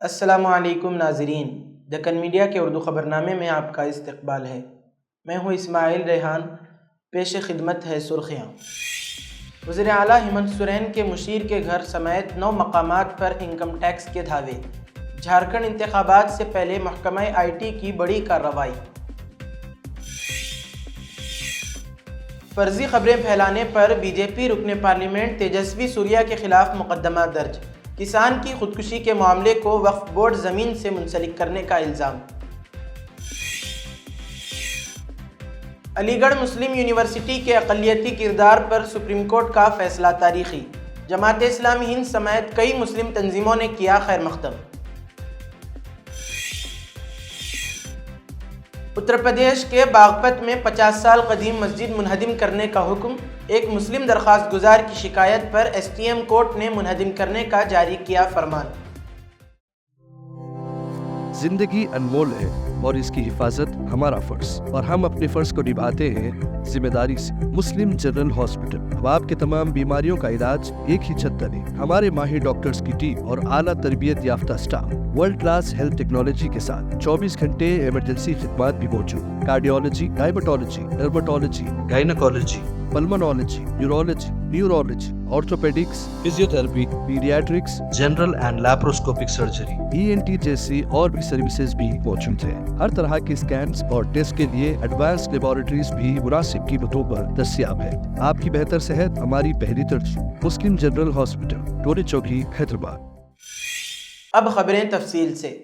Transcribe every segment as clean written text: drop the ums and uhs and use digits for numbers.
السلام علیکم ناظرین، دکن میڈیا کے اردو خبرنامے میں آپ کا استقبال ہے۔ میں ہوں اسماعیل ریحان۔ پیش خدمت ہے سرخیاں۔ وزیر اعلیٰ ہیمنت سورین کے مشیر کے گھر سمیت 9 مقامات پر انکم ٹیکس کے دھاوے۔ جھارکھنڈ انتخابات سے پہلے محکمہ آئی ٹی کی بڑی کارروائی۔ فرضی خبریں پھیلانے پر بی جے پی رکن پارلیمنٹ تیجسوی سوریا کے خلاف مقدمہ درج۔ کسان کی خودکشی کے معاملے کو وقف بورڈ زمین سے منسلک کرنے کا الزام۔ علی گڑھ مسلم یونیورسٹی کے اقلیتی کردار پر سپریم کورٹ کا فیصلہ تاریخی۔ جماعت اسلامی ہند سمیت کئی مسلم تنظیموں نے کیا خیر مقدم۔ اتر پردیش کے باغپت میں 50 سال قدیم مسجد منہدم کرنے کا حکم۔ ایک مسلم درخواست گزار کی شکایت پر ایس ٹی ایم کورٹ نے منہدم کرنے کا جاری کیا فرمان۔ زندگی انمول ہے اور اس کی حفاظت ہمارا فرض، اور ہم اپنے فرض کو نبھاتے ہیں ذمہ داری سے۔ مسلم جنرل ہاسپٹل اب آپ کے تمام بیماریوں کا علاج ایک ہی چھت تلے۔ ہمارے ماہر ڈاکٹرز کی ٹیم اور اعلیٰ تربیت یافتہ staff world class health technology کے ساتھ 24 گھنٹے ایمرجنسی خدمات بھی موجود۔ Cardiology, diabetology, dermatology, gynaecology, pulmonology, neurology, neurology, orthopaedics, physiotherapy, paediatrics, general and laparoscopic surgery, E N T جیسی اور بھی سروسز بھی موجود ہیں۔ ہر طرح کے اسکینز اور ٹیسٹ کے لیے ایڈوانس لیبارٹریز بھی مناسب قیمتوں پر دستیاب ہے۔ آپ کی بہتر صحت ہماری پہلی ترجیح۔ مسلم جنرل ہاسپٹل، ٹولی چوکی، حیدرآباد۔ اب خبریں تفصیل سے۔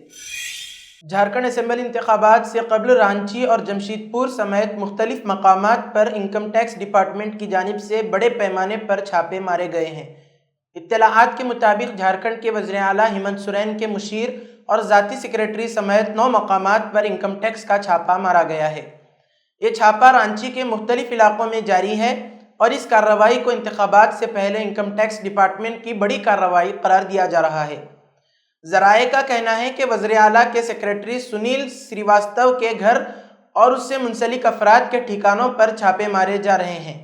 جھارکھنڈ اسمبلی انتخابات سے قبل رانچی اور جمشید پور سمیت مختلف مقامات پر انکم ٹیکس ڈپارٹمنٹ کی جانب سے بڑے پیمانے پر چھاپے مارے گئے ہیں۔ اطلاعات کے مطابق جھارکھنڈ کے وزیر اعلیٰ ہیمنت سورین کے مشیر اور ذاتی سیکریٹری سمیت 9 مقامات پر انکم ٹیکس کا چھاپہ مارا گیا ہے۔ یہ چھاپہ رانچی کے مختلف علاقوں میں جاری ہے اور اس کارروائی کو انتخابات سے پہلے انکم ٹیکس ڈپارٹمنٹ کی بڑی کارروائی قرار دیا جا رہا ہے۔ ذرائع کا کہنا ہے کہ وزیر اعلیٰ کے سیکریٹری سنیل سریواستو کے گھر اور اس سے منسلک افراد کے ٹھکانوں پر چھاپے مارے جا رہے ہیں۔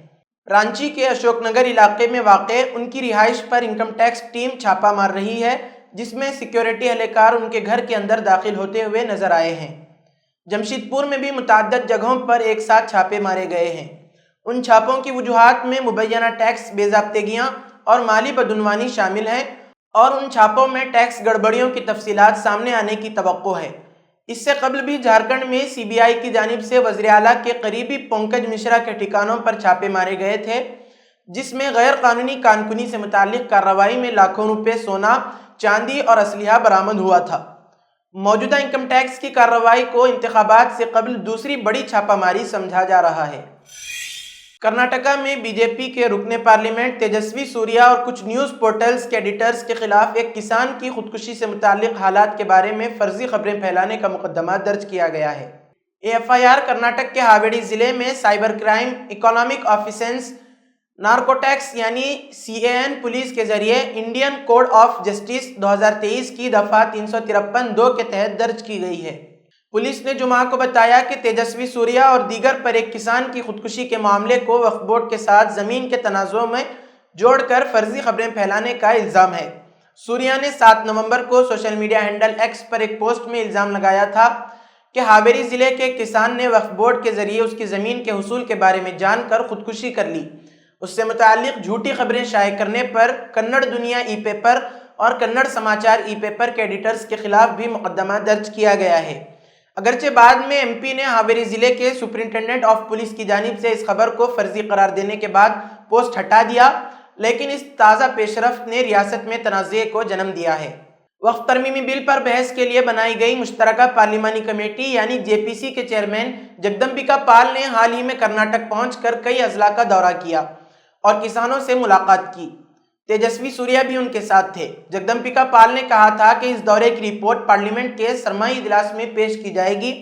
رانچی کے اشوک نگر علاقے میں واقع ان کی رہائش پر انکم ٹیکس ٹیم چھاپہ مار رہی ہے، جس میں سیکیورٹی اہلکار ان کے گھر کے اندر داخل ہوتے ہوئے نظر آئے ہیں۔ جمشید پور میں بھی متعدد جگہوں پر ایک ساتھ چھاپے مارے گئے ہیں۔ ان چھاپوں کی وجوہات میں مبینہ ٹیکس بے ضابطگیاں اور مالی بدعنوانی شامل ہیں، اور ان چھاپوں میں ٹیکس گڑبڑیوں کی تفصیلات سامنے آنے کی توقع ہے۔ اس سے قبل بھی جھارکھنڈ میں سی بی آئی کی جانب سے وزیر اعلیٰ کے قریبی پنکج مشرا کے ٹھکانوں پر چھاپے مارے گئے تھے، جس میں غیر قانونی کانکنی سے متعلق کارروائی میں لاکھوں روپے سونا، چاندی اور اسلحہ برآمد ہوا تھا۔ موجودہ انکم ٹیکس کی کارروائی کو انتخابات سے قبل دوسری بڑی چھاپہ ماری سمجھا جا رہا ہے۔ کرناٹکا میں بی جے پی کے رکن پارلیمنٹ تیجسوی سوریا اور کچھ نیوز پورٹلز کے ایڈیٹرز کے خلاف ایک کسان کی خودکشی سے متعلق حالات کے بارے میں فرضی خبریں پھیلانے کا مقدمہ درج کیا گیا ہے۔ ایف آئی آر کرناٹک کے ہاویڑی ضلع میں cyber crime, economic offences, narcotics یعنی CAN پولیس کے ذریعے انڈین کوڈ آف جسٹس 2023 کی دفعہ 353(2) کے تحت درج کی گئی ہے۔ پولیس نے جمعہ کو بتایا کہ تیجسوی سوریا اور دیگر پر ایک کسان کی خودکشی کے معاملے کو وقف بورڈ کے ساتھ زمین کے تنازع میں جوڑ کر فرضی خبریں پھیلانے کا الزام ہے۔ سوریا نے 7 نومبر کو سوشل میڈیا ہینڈل ایکس پر ایک پوسٹ میں الزام لگایا تھا کہ ہاویری ضلع کے ایک کسان نے وقف بورڈ کے ذریعے اس کی زمین کے حصول کے بارے میں جان کر خودکشی کر لی۔ اس سے متعلق جھوٹی خبریں شائع کرنے پر کنڑ دنیا ای پیپر اور کنڑ سماچار ای پیپر کے ایڈیٹرز کے خلاف بھی مقدمہ درج کیا گیا ہے۔ اگرچہ بعد میں ایم پی نے ہاویری ضلع کے سپرنٹینڈنٹ آف پولیس کی جانب سے اس خبر کو فرضی قرار دینے کے بعد پوسٹ ہٹا دیا، لیکن اس تازہ پیش رفت نے ریاست میں تنازع کو جنم دیا ہے۔ وقف ترمیمی بل پر بحث کے لیے بنائی گئی مشترکہ پارلیمانی کمیٹی یعنی JPC کے چیئرمین جگدمبکا پال نے حال ہی میں کرناٹک پہنچ کر کئی اضلاع کا دورہ کیا اور کسانوں سے ملاقات کی۔ تیجسوی سوریا بھی ان کے ساتھ تھے۔ جگدمبکا پال نے کہا تھا کہ اس دورے کی رپورٹ پارلیمنٹ کے سرمائی اجلاس میں پیش کی جائے گی۔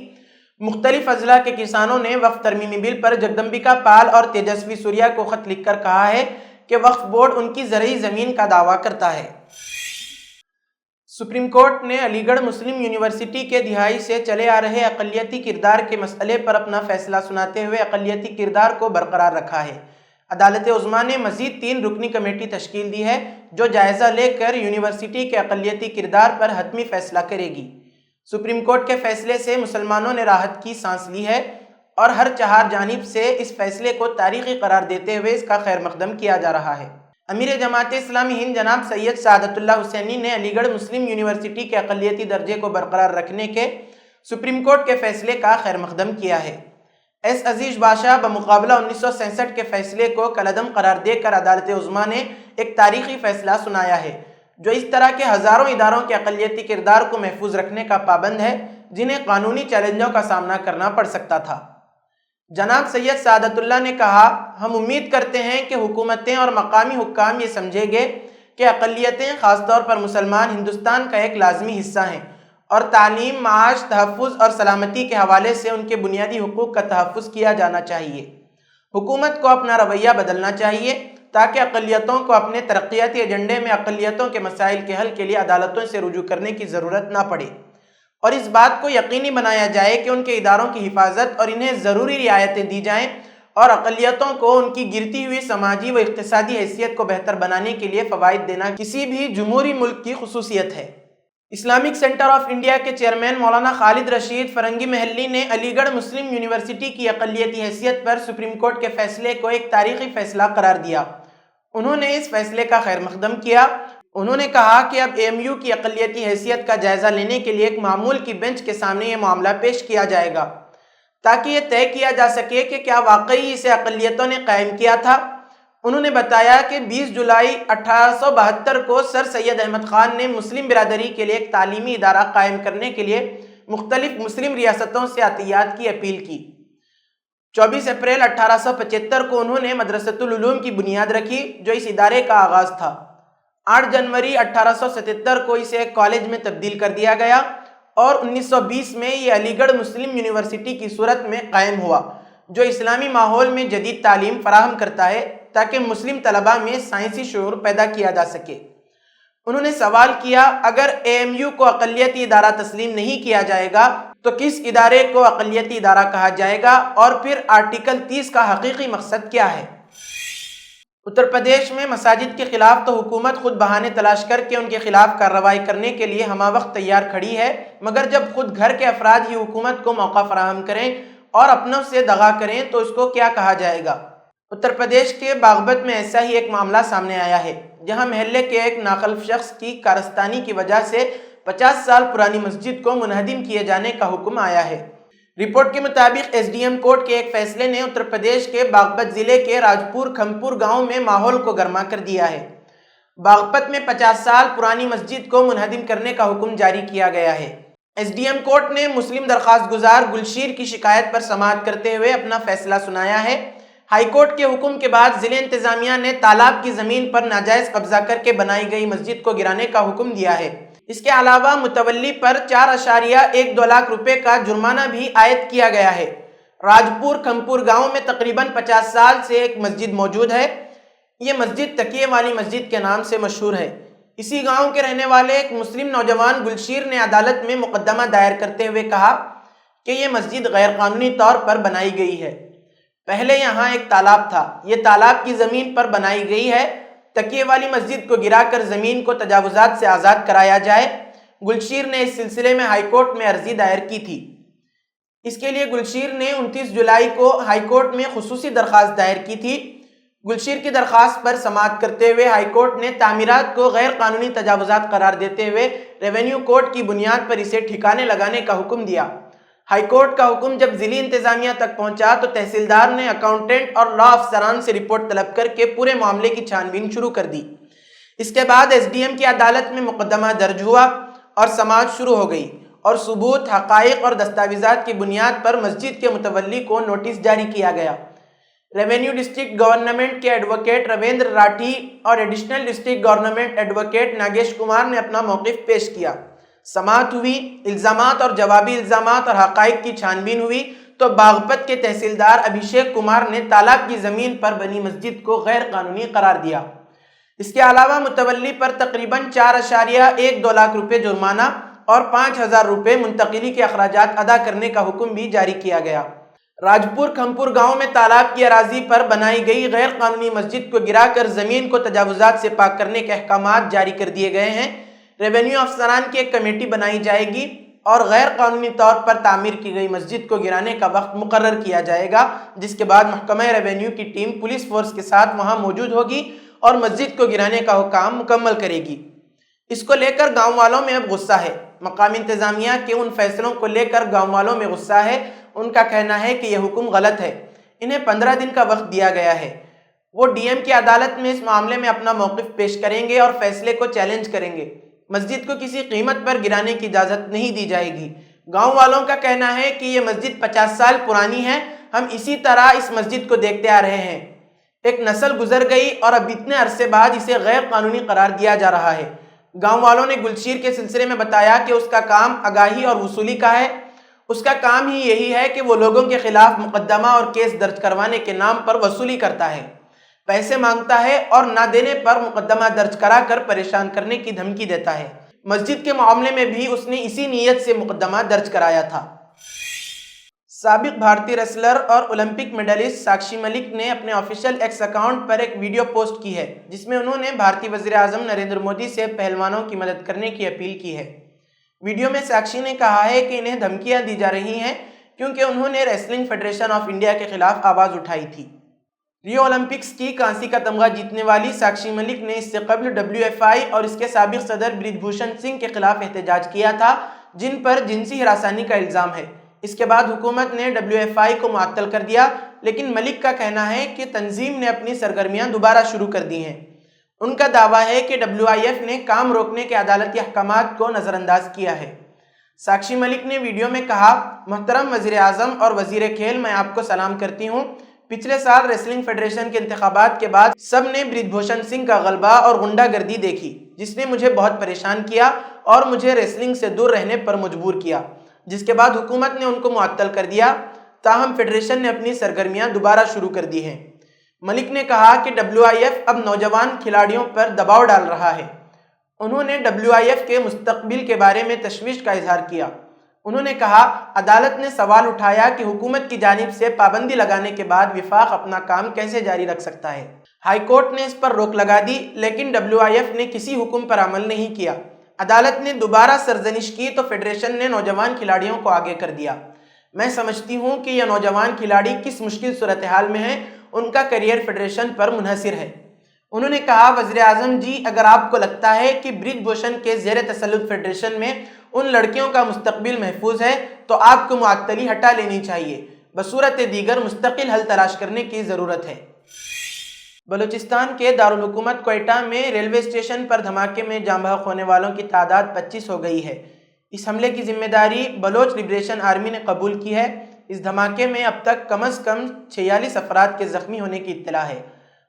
مختلف اضلاع کے کسانوں نے وقف ترمیمی بل پر جگدمبکا پال اور تیجسوی سوریا کو خط لکھ کر کہا ہے کہ وقف بورڈ ان کی زرعی زمین کا دعویٰ کرتا ہے۔ سپریم کورٹ نے علی گڑھ مسلم یونیورسٹی کے دہائی سے چلے آ رہے اقلیتی کردار کے مسئلے پر اپنا فیصلہ سناتے ہوئے اقلیتی کردار کو برقرار رکھا ہے۔ عدالت عظمیٰ نے مزید 3 رکنی کمیٹی تشکیل دی ہے جو جائزہ لے کر یونیورسٹی کے اقلیتی کردار پر حتمی فیصلہ کرے گی۔ سپریم کورٹ کے فیصلے سے مسلمانوں نے راحت کی سانس لی ہے اور ہر چہار جانب سے اس فیصلے کو تاریخی قرار دیتے ہوئے اس کا خیر مقدم کیا جا رہا ہے۔ امیر جماعت اسلامی ہند جناب سید سعادت اللہ حسینی نے علی گڑھ مسلم یونیورسٹی کے اقلیتی درجے کو برقرار رکھنے کے سپریم کورٹ کے فیصلے کا خیر مقدم کیا ہے۔ ایس عزیز بادشاہ بمقابلہ 1967 کے فیصلے کو کالعدم قرار دے کر عدالت عظمیٰ نے ایک تاریخی فیصلہ سنایا ہے جو اس طرح کے ہزاروں اداروں کے اقلیتی کردار کو محفوظ رکھنے کا پابند ہے جنہیں قانونی چیلنجوں کا سامنا کرنا پڑ سکتا تھا۔ جناب سید سعادت اللہ نے کہا، ہم امید کرتے ہیں کہ حکومتیں اور مقامی حکام یہ سمجھیں گے کہ اقلیتیں خاص طور پر مسلمان ہندوستان کا ایک لازمی حصہ ہیں اور تعلیم، معاش، تحفظ اور سلامتی کے حوالے سے ان کے بنیادی حقوق کا تحفظ کیا جانا چاہیے۔ حکومت کو اپنا رویہ بدلنا چاہیے تاکہ اقلیتوں کو اپنے ترقیاتی ایجنڈے میں اقلیتوں کے مسائل کے حل کے لیے عدالتوں سے رجوع کرنے کی ضرورت نہ پڑے اور اس بات کو یقینی بنایا جائے کہ ان کے اداروں کی حفاظت اور انہیں ضروری رعایتیں دی جائیں اور اقلیتوں کو ان کی گرتی ہوئی سماجی و اقتصادی حیثیت کو بہتر بنانے کے لیے فوائد دینا کسی بھی جمہوری ملک کی خصوصیت ہے۔ اسلامک سینٹر آف انڈیا کے چیئرمین مولانا خالد رشید فرنگی محلی نے علی گڑھ مسلم یونیورسٹی کی اقلیتی حیثیت پر سپریم کورٹ کے فیصلے کو ایک تاریخی فیصلہ قرار دیا۔ انہوں نے اس فیصلے کا خیر مقدم کیا۔ انہوں نے کہا کہ اب اے ایم یو کی اقلیتی حیثیت کا جائزہ لینے کے لیے ایک معمول کی بینچ کے سامنے یہ معاملہ پیش کیا جائے گا تاکہ یہ طے کیا جا سکے کہ کیا واقعی اسے اقلیتوں نے قائم کیا تھا۔ انہوں نے بتایا کہ 20 جولائی 1872 کو سر سید احمد خان نے مسلم برادری کے لیے ایک تعلیمی ادارہ قائم کرنے کے لیے مختلف مسلم ریاستوں سے عطیات کی اپیل کی۔ 24 اپریل 1875 کو انہوں نے مدرسۃ العلوم کی بنیاد رکھی جو اس ادارے کا آغاز تھا۔ 8 جنوری 1877 کو اسے ایک کالج میں تبدیل کر دیا گیا اور 1920 میں یہ علی گڑھ مسلم یونیورسٹی کی صورت میں قائم ہوا جو اسلامی ماحول میں جدید تعلیم فراہم کرتا ہے تاکہ مسلم طلباء میں سائنسی شعور پیدا کیا جا سکے۔ انہوں نے سوال کیا، اگر اے ایم یو کو اقلیتی ادارہ تسلیم نہیں کیا جائے گا تو کس ادارے کو اقلیتی ادارہ کہا جائے گا اور پھر آرٹیکل 30 کا حقیقی مقصد کیا ہے؟ اتر پردیش میں مساجد کے خلاف تو حکومت خود بہانے تلاش کر کے ان کے خلاف کارروائی کرنے کے لیے ہمہ وقت تیار کھڑی ہے، مگر جب خود گھر کے افراد ہی حکومت کو موقع فراہم کریں اور اپنوں سے دغا کریں تو اس کو کیا کہا جائے گا؟ اتر پردیش کے باغبت میں ایسا ہی ایک معاملہ سامنے آیا ہے جہاں محلے کے ایک ناخلف شخص کی کارستانی کی وجہ سے 50 سال پرانی مسجد کو منہدم کیے جانے کا حکم آیا ہے۔ رپورٹ کے مطابق ایس ڈی ایم کورٹ کے ایک فیصلے نے اتر پردیش کے باغپت ضلع کے راجپور کھمپور گاؤں میں ماحول کو گرما کر دیا ہے۔ باغپت میں 50 سال پرانی مسجد کو منہدم کرنے کا حکم جاری کیا گیا ہے۔ ایس ڈی ایم کورٹ نے مسلم درخواست گزار گلشیر کی شکایت پر سماعت کرتے ہوئے اپنا فیصلہ سنایا ہے۔ ہائی کورٹ کے حکم کے بعد ضلع انتظامیہ نے تالاب کی زمین پر ناجائز قبضہ کر کے بنائی گئی مسجد کو گرانے کا حکم دیا ہے۔ اس کے علاوہ متولی پر 4.12 لاکھ روپے کا جرمانہ بھی عائد کیا گیا ہے۔ راجپور کھمپور گاؤں میں تقریباً 50 سال سے ایک مسجد موجود ہے۔ یہ مسجد تکیے والی مسجد کے نام سے مشہور ہے۔ اسی گاؤں کے رہنے والے ایک مسلم نوجوان گلشیر نے عدالت میں مقدمہ دائر کرتے ہوئے کہا کہ یہ مسجد غیر قانونی طور پر بنائی گئی ہے۔ پہلے یہاں ایک تالاب تھا، یہ تالاب کی زمین پر بنائی گئی ہے۔ تکیے والی مسجد کو گرا کر زمین کو تجاوزات سے آزاد کرایا جائے۔ گلشیر نے اس سلسلے میں ہائی کورٹ میں عرضی دائر کی تھی۔ اس کے لیے گلشیر نے 29 جولائی کو ہائی کورٹ میں خصوصی درخواست دائر کی تھی۔ گلشیر کی درخواست پر سماعت کرتے ہوئے ہائی کورٹ نے تعمیرات کو غیر قانونی تجاوزات قرار دیتے ہوئے ریونیو کورٹ کی بنیاد پر اسے ٹھکانے لگانے کا حکم دیا۔ ہائی کورٹ کا حکم جب ضلعی انتظامیہ تک پہنچا تو تحصیلدار نے اکاؤنٹنٹ اور لا افسران سے رپورٹ طلب کر کے پورے معاملے کی چھان بین شروع کر دی۔ اس کے بعد ایس ڈی ایم کی عدالت میں مقدمہ درج ہوا اور سماعت شروع ہو گئی اور ثبوت، حقائق اور دستاویزات کی بنیاد پر مسجد کے متولی کو نوٹس جاری کیا گیا۔ ریونیو ڈسٹرکٹ گورنمنٹ کے ایڈوکیٹ رویندر راٹھی اور additional district government advocate Nagesh Kumar نے اپنا موقف پیش کیا۔ سماعت ہوئی، الزامات اور جوابی الزامات اور حقائق کی چھان بین ہوئی تو باغپت کے تحصیلدار ابھیشیک کمار نے تالاب کی زمین پر بنی مسجد کو غیر قانونی قرار دیا۔ اس کے علاوہ متولی پر تقریباً 4.12 لاکھ روپے جرمانہ اور 5,000 روپے منتقلی کے اخراجات ادا کرنے کا حکم بھی جاری کیا گیا۔ راجپور کھمپور گاؤں میں تالاب کی اراضی پر بنائی گئی غیر قانونی مسجد کو گرا کر زمین کو تجاوزات سے پاک کرنے کے احکامات جاری کر دیے گئے ہیں۔ ریونیو افسران کی ایک کمیٹی بنائی جائے گی اور غیر قانونی طور پر تعمیر کی گئی مسجد کو گرانے کا وقت مقرر کیا جائے گا، جس کے بعد محکمہ ریونیو کی ٹیم پولیس فورس کے ساتھ وہاں موجود ہوگی اور مسجد کو گرانے کا کام مکمل کرے گی۔ اس کو لے کر گاؤں والوں میں اب غصہ ہے۔ مقامی انتظامیہ کے ان فیصلوں کو لے کر گاؤں والوں میں غصہ ہے۔ ان کا کہنا ہے کہ یہ حکم غلط ہے۔ انہیں 15 دن کا وقت دیا گیا ہے۔ وہ ڈی ایم کی عدالت میں اس معاملے میں اپنا موقف پیش کریں گے اور فیصلے کو چیلنج کریں گے۔ مسجد کو کسی قیمت پر گرانے کی اجازت نہیں دی جائے گی۔ گاؤں والوں کا کہنا ہے کہ یہ مسجد 50 سال پرانی ہے، ہم اسی طرح اس مسجد کو دیکھتے آ رہے ہیں۔ ایک نسل گزر گئی اور اب اتنے عرصے بعد اسے غیر قانونی قرار دیا جا رہا ہے۔ گاؤں والوں نے گلشیر کے سلسلے میں بتایا کہ اس کا کام آگاہی اور وصولی کا ہے۔ اس کا کام ہی یہی ہے کہ وہ لوگوں کے خلاف مقدمہ اور کیس درج کروانے کے نام پر وصولی کرتا ہے، پیسے مانگتا ہے اور نہ دینے پر مقدمہ درج کرا کر پریشان کرنے کی دھمکی دیتا ہے۔ مسجد کے معاملے میں بھی اس نے اسی نیت سے مقدمہ درج کرایا تھا۔ سابق بھارتی ریسلر اور اولمپک میڈلسٹ ساکشی ملک نے اپنے آفیشیل ایکس اکاؤنٹ پر ایک ویڈیو پوسٹ کی ہے، جس میں انہوں نے بھارتی وزیر اعظم نریندر مودی سے پہلوانوں کی مدد کرنے کی اپیل کی ہے۔ ویڈیو میں ساکشی نے کہا ہے کہ انہیں دھمکیاں دی جا رہی ہیں کیونکہ انہوں نے ریسلنگ فیڈریشن آف انڈیا کے خلاف آواز اٹھائی تھی۔ ریو اولمپکس کی کانسی کا تمغہ جیتنے والی ساکشی ملک نے اس سے قبل WFI اور اس کے سابق صدر برج بھوشن سنگھ کے خلاف احتجاج کیا تھا، جن پر جنسی ہراسانی کا الزام ہے۔ اس کے بعد حکومت نے WFI کو معطل کر دیا، لیکن ملک کا کہنا ہے کہ تنظیم نے اپنی سرگرمیاں دوبارہ شروع کر دی ہیں۔ ان کا دعویٰ ہے کہ WIF نے کام روکنے کے عدالتی احکامات کو نظر انداز کیا ہے۔ ساکشی ملک نے ویڈیو میں کہا، محترم وزیر اعظم اور وزیر کھیل، میں آپ کو سلام کرتی ہوں۔ پچھلے سال ریسلنگ فیڈریشن کے انتخابات کے بعد سب نے برج بھوشن سنگھ کا غلبہ اور غنڈہ گردی دیکھی، جس نے مجھے بہت پریشان کیا اور مجھے ریسلنگ سے دور رہنے پر مجبور کیا، جس کے بعد حکومت نے ان کو معطل کر دیا۔ تاہم فیڈریشن نے اپنی سرگرمیاں دوبارہ شروع کر دی ہیں۔ ملک نے کہا کہ WIF اب نوجوان کھلاڑیوں پر دباؤ ڈال رہا ہے۔ انہوں نے WIF کے مستقبل کے بارے میں تشویش کا اظہار کیا۔ انہوں نے کہا، عدالت نے سوال اٹھایا کہ حکومت کی جانب سے پابندی لگانے کے بعد وفاق اپنا کام کیسے جاری رکھ سکتا ہے۔ ہائی کورٹ نے اس پر روک لگا دی، لیکن WIF نے کسی حکم پر عمل نہیں کیا۔ عدالت نے دوبارہ سرزنش کی تو فیڈریشن نے نوجوان کھلاڑیوں کو آگے کر دیا۔ میں سمجھتی ہوں کہ یہ نوجوان کھلاڑی کس مشکل صورتحال میں ہیں، ان کا کیریئر فیڈریشن پر منحصر ہے۔ انہوں نے کہا، وزیر اعظم جی، اگر آپ کو لگتا ہے کہ برج بھوشن کے زیر تسلط فیڈریشن میں ان لڑکیوں کا مستقبل محفوظ ہے تو آپ کو معطلی ہٹا لینی چاہیے۔ بصورت دیگر مستقل حل تلاش کرنے کی ضرورت ہے۔ بلوچستان کے دارالحکومت کوئٹہ میں ریلوے اسٹیشن پر دھماکے میں جاں بحق ہونے والوں کی تعداد 25 ہو گئی ہے۔ اس حملے کی ذمہ داری بلوچ لبریشن آرمی نے قبول کی ہے۔ اس دھماکے میں اب تک کم از کم 46 افراد کے زخمی ہونے کی اطلاع ہے۔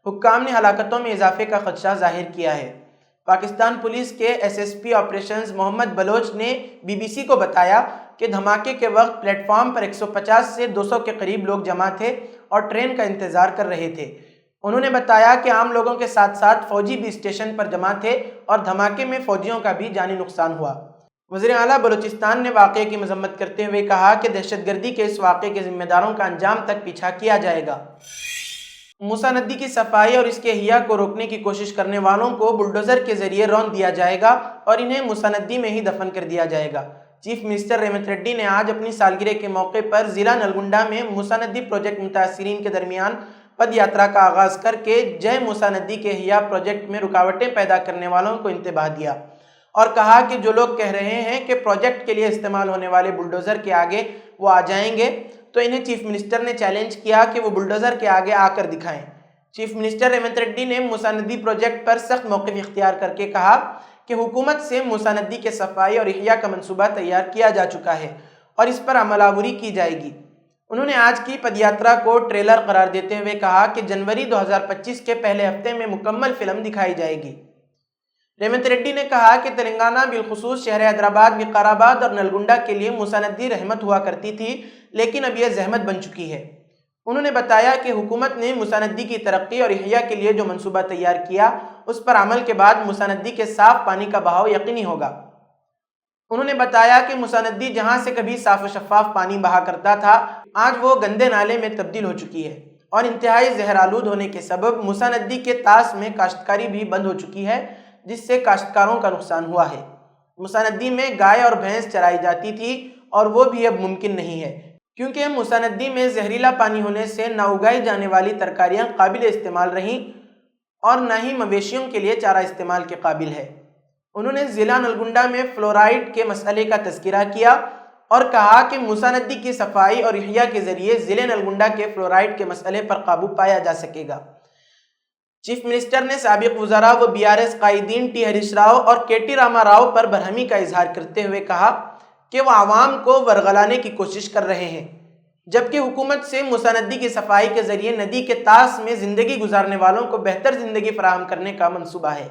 حکام نے ہلاکتوں میں اضافے کا خدشہ ظاہر کیا ہے۔ پاکستان پولیس کے SSP آپریشنز محمد بلوچ نے BBC کو بتایا کہ دھماکے کے وقت پلیٹ فارم پر 150 سے 200 کے قریب لوگ جمع تھے اور ٹرین کا انتظار کر رہے تھے۔ انہوں نے بتایا کہ عام لوگوں کے ساتھ ساتھ فوجی بھی اسٹیشن پر جمع تھے اور دھماکے میں فوجیوں کا بھی جانی نقصان ہوا۔ وزیر اعلیٰ بلوچستان نے واقعے کی مذمت کرتے ہوئے کہا کہ دہشت گردی کے اس واقعے کے ذمہ داروں کا انجام تک پیچھا کیا جائے گا۔ موسیٰ ندی کی صفائی اور اس کے احیاء کو روکنے کی کوشش کرنے والوں کو بلڈوزر کے ذریعے رون دیا جائے گا اور انہیں موسیٰ ندی میں ہی دفن کر دیا جائے گا۔ چیف منسٹر ریونت ریڈی نے آج اپنی سالگرہ کے موقع پر ضلع نلگنڈا میں موسیٰ ندی پروجیکٹ متاثرین کے درمیان پد یاترا کا آغاز کر کے جے موسیٰ ندی کے احیاء پروجیکٹ میں رکاوٹیں پیدا کرنے والوں کو انتباہ دیا اور کہا کہ جو لوگ کہہ رہے ہیں کہ پروجیکٹ کے لیے استعمال ہونے والے بلڈوزر کے آگے وہ آ جائیں گے، تو انہیں چیف منسٹر نے چیلنج کیا کہ وہ بلڈوزر کے آگے آ کر دکھائیں۔ چیف منسٹر ریونت ریڈی نے موسیٰ ندی پروجیکٹ پر سخت موقف اختیار کر کے کہا کہ حکومت سے موسیٰ ندی کے صفائی اور احیاء کا منصوبہ تیار کیا جا چکا ہے اور اس پر عمل آوری کی جائے گی۔ انہوں نے آج کی پد یاترا کو ٹریلر قرار دیتے ہوئے کہا کہ جنوری 2025 کے پہلے ہفتے میں مکمل فلم دکھائی جائے گی۔ ریونت ریڈی نے کہا کہ تلنگانہ بالخصوص شہر حیدرآباد، وقار آباد اور نلگنڈا کے لیے موسیٰ ندی رحمت ہوا کرتی تھی، لیکن اب یہ زحمت بن چکی ہے۔ انہوں نے بتایا کہ حکومت نے موسیٰ ندی کی ترقی اور احیاء کے لیے جو منصوبہ تیار کیا، اس پر عمل کے بعد موسیٰ ندی کے صاف پانی کا بہاؤ یقینی ہوگا۔ انہوں نے بتایا کہ موسیٰ ندی جہاں سے کبھی صاف و شفاف پانی بہا کرتا تھا، آج وہ گندے نالے میں تبدیل ہو چکی ہے اور انتہائی زہر آلود ہونے کے سبب موسیٰ ندی کے طاس میں کاشتکاری بھی بند ہو چکی ہے، جس سے کاشتکاروں کا نقصان ہوا ہے۔ موسیٰ ندی میں گائے اور بھینس چرائی جاتی تھی اور وہ بھی اب ممکن نہیں ہے، کیونکہ موسیٰ ندی میں زہریلا پانی ہونے سے نہ اگائی جانے والی ترکاریاں قابل استعمال رہیں اور نہ ہی مویشیوں کے لیے چارہ استعمال کے قابل ہے۔ انہوں نے ضلع نلگنڈا میں فلورائڈ کے مسئلے کا تذکرہ کیا اور کہا کہ موسیٰ ندی کی صفائی اور احیاء کے ذریعے ضلع نلگنڈا کے فلورائڈ کے مسئلے پر قابو پایا جا سکے گا۔ چیف منسٹر نے سابق وزراء و BRS قائدین ٹی ہریش راؤ اور کے ٹی راما راؤ پر برہمی کا اظہار کرتے ہوئے کہا کہ وہ عوام کو ورغلانے کی کوشش کر رہے ہیں، جبکہ حکومت سے موسیٰ ندی کی صفائی کے ذریعے ندی کے طاس میں زندگی گزارنے والوں کو بہتر زندگی فراہم کرنے کا منصوبہ ہے۔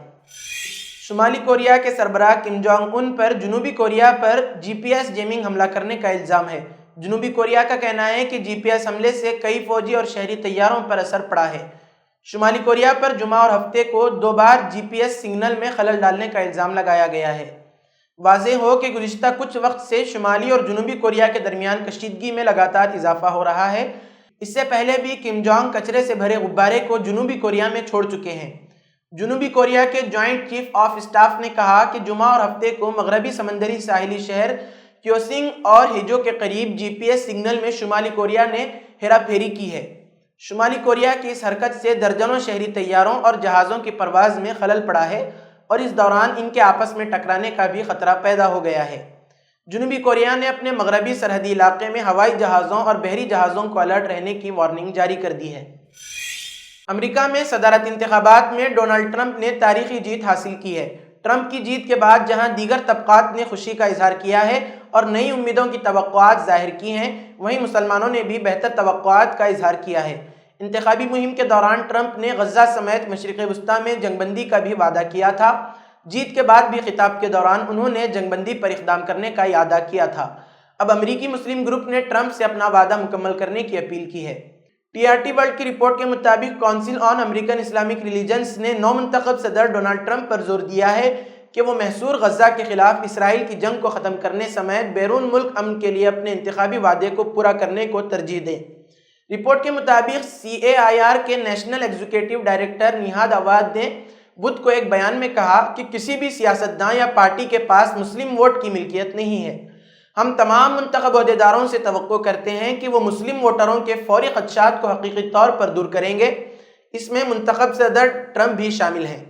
شمالی کوریا کے سربراہ کم جونگ ان پر جنوبی کوریا پر GPS جیمنگ حملہ کرنے کا الزام ہے۔ جنوبی کوریا کا کہنا ہے کہ GPS حملے سے کئی فوجی اور شہری طیاروں پر اثر پڑا ہے۔ شمالی کوریا پر جمعہ اور ہفتے کو 2 بار GPS سگنل میں خلل ڈالنے کا الزام لگایا گیا ہے۔ واضح ہو کہ گزشتہ کچھ وقت سے شمالی اور جنوبی کوریا کے درمیان کشیدگی میں لگاتار اضافہ ہو رہا ہے۔ اس سے پہلے بھی کم جونگ کچرے سے بھرے غبارے کو جنوبی کوریا میں چھوڑ چکے ہیں۔ جنوبی کوریا کے جوائنٹ چیف آف اسٹاف نے کہا کہ جمعہ اور ہفتے کو مغربی سمندری ساحلی شہر کیوسنگ اور ہیجو کے قریب GPS سگنل میں شمالی کوریا نے ہیرا پھیری کی ہے۔ شمالی کوریا کی اس حرکت سے درجنوں شہری طیاروں اور جہازوں کی پرواز میں خلل پڑا ہے اور اس دوران ان کے آپس میں ٹکرانے کا بھی خطرہ پیدا ہو گیا ہے۔ جنوبی کوریا نے اپنے مغربی سرحدی علاقے میں ہوائی جہازوں اور بحری جہازوں کو الرٹ رہنے کی وارننگ جاری کر دی ہے۔ امریکہ میں صدارت انتخابات میں ڈونلڈ ٹرمپ نے تاریخی جیت حاصل کی ہے۔ ٹرمپ کی جیت کے بعد جہاں دیگر طبقات نے خوشی کا اظہار کیا ہے اور نئی امیدوں کی توقعات ظاہر کی ہیں، وہیں مسلمانوں نے بھی بہتر توقعات کا اظہار کیا ہے۔ انتخابی مہم کے دوران ٹرمپ نے غزہ سمیت مشرق وسطیٰ میں جنگ بندی کا بھی وعدہ کیا تھا۔ جیت کے بعد بھی خطاب کے دوران انہوں نے جنگ بندی پر اقدام کرنے کا اعادہ کیا تھا۔ اب امریکی مسلم گروپ نے ٹرمپ سے اپنا وعدہ مکمل کرنے کی اپیل کی ہے۔ TRT ورلڈ کی رپورٹ کے مطابق کونسل آن امریکن اسلامک ریلیجنز نے نو منتخب صدر ڈونلڈ ٹرمپ پر زور دیا ہے کہ وہ محصور غزہ کے خلاف اسرائیل کی جنگ کو ختم کرنے سمیت بیرون ملک امن کے لیے اپنے انتخابی وعدے کو پورا کرنے کو ترجیح دیں۔ رپورٹ کے مطابق CAIR کے نیشنل ایگزیکٹو ڈائریکٹر نہاد عواد نے بدھ کو ایک بیان میں کہا کہ کسی بھی سیاستداں یا پارٹی کے پاس مسلم ووٹ کی ملکیت نہیں ہے۔ ہم تمام منتخب عہدیداروں سے توقع کرتے ہیں کہ وہ مسلم ووٹروں کے فوری خدشات کو حقیقی طور پر دور کریں گے۔ اس میں منتخب صدر ٹرمپ بھی شامل ہیں۔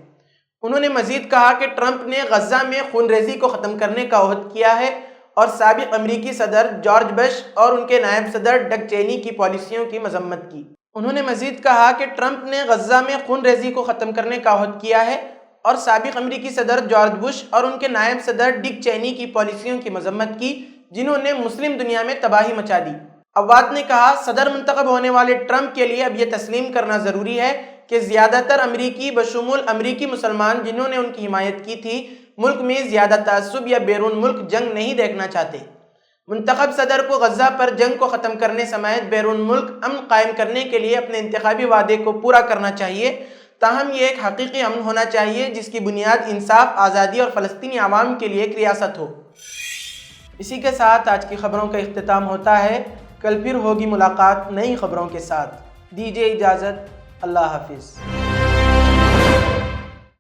انہوں نے مزید کہا کہ ٹرمپ نے غزہ میں خون ریزی کو ختم کرنے کا عہد کیا ہے اور سابق امریکی صدر جارج بش اور ان کے نائب صدر ڈک چینی کی پالیسیوں کی مذمت کی۔ انہوں نے مزید کہا کہ ٹرمپ نے غزہ میں خون ریزی کو ختم کرنے کا عہد کیا ہے اور سابق امریکی صدر جارج بش اور ان کے نائب صدر ڈک چینی کی پالیسیوں کی مذمت کی، جنہوں نے مسلم دنیا میں تباہی مچا دی۔ عواد نے کہا صدر منتخب ہونے والے ٹرمپ کے لیے اب یہ تسلیم کرنا ضروری ہے کہ زیادہ تر امریکی بشمول امریکی مسلمان جنہوں نے ان کی حمایت کی تھی ملک میں زیادہ تعصب یا بیرون ملک جنگ نہیں دیکھنا چاہتے۔ منتخب صدر کو غزہ پر جنگ کو ختم کرنے سمیت بیرون ملک امن قائم کرنے کے لیے اپنے انتخابی وعدے کو پورا کرنا چاہیے، تاہم یہ ایک حقیقی امن ہونا چاہیے جس کی بنیاد انصاف، آزادی اور فلسطینی عوام کے لیے ایک ریاست ہو۔ اسی کے ساتھ آج کی خبروں کا اختتام ہوتا ہے۔ کل پھر ہوگی ملاقات نئی خبروں کے ساتھ۔ دیجیے اجازت، اللہ حافظ۔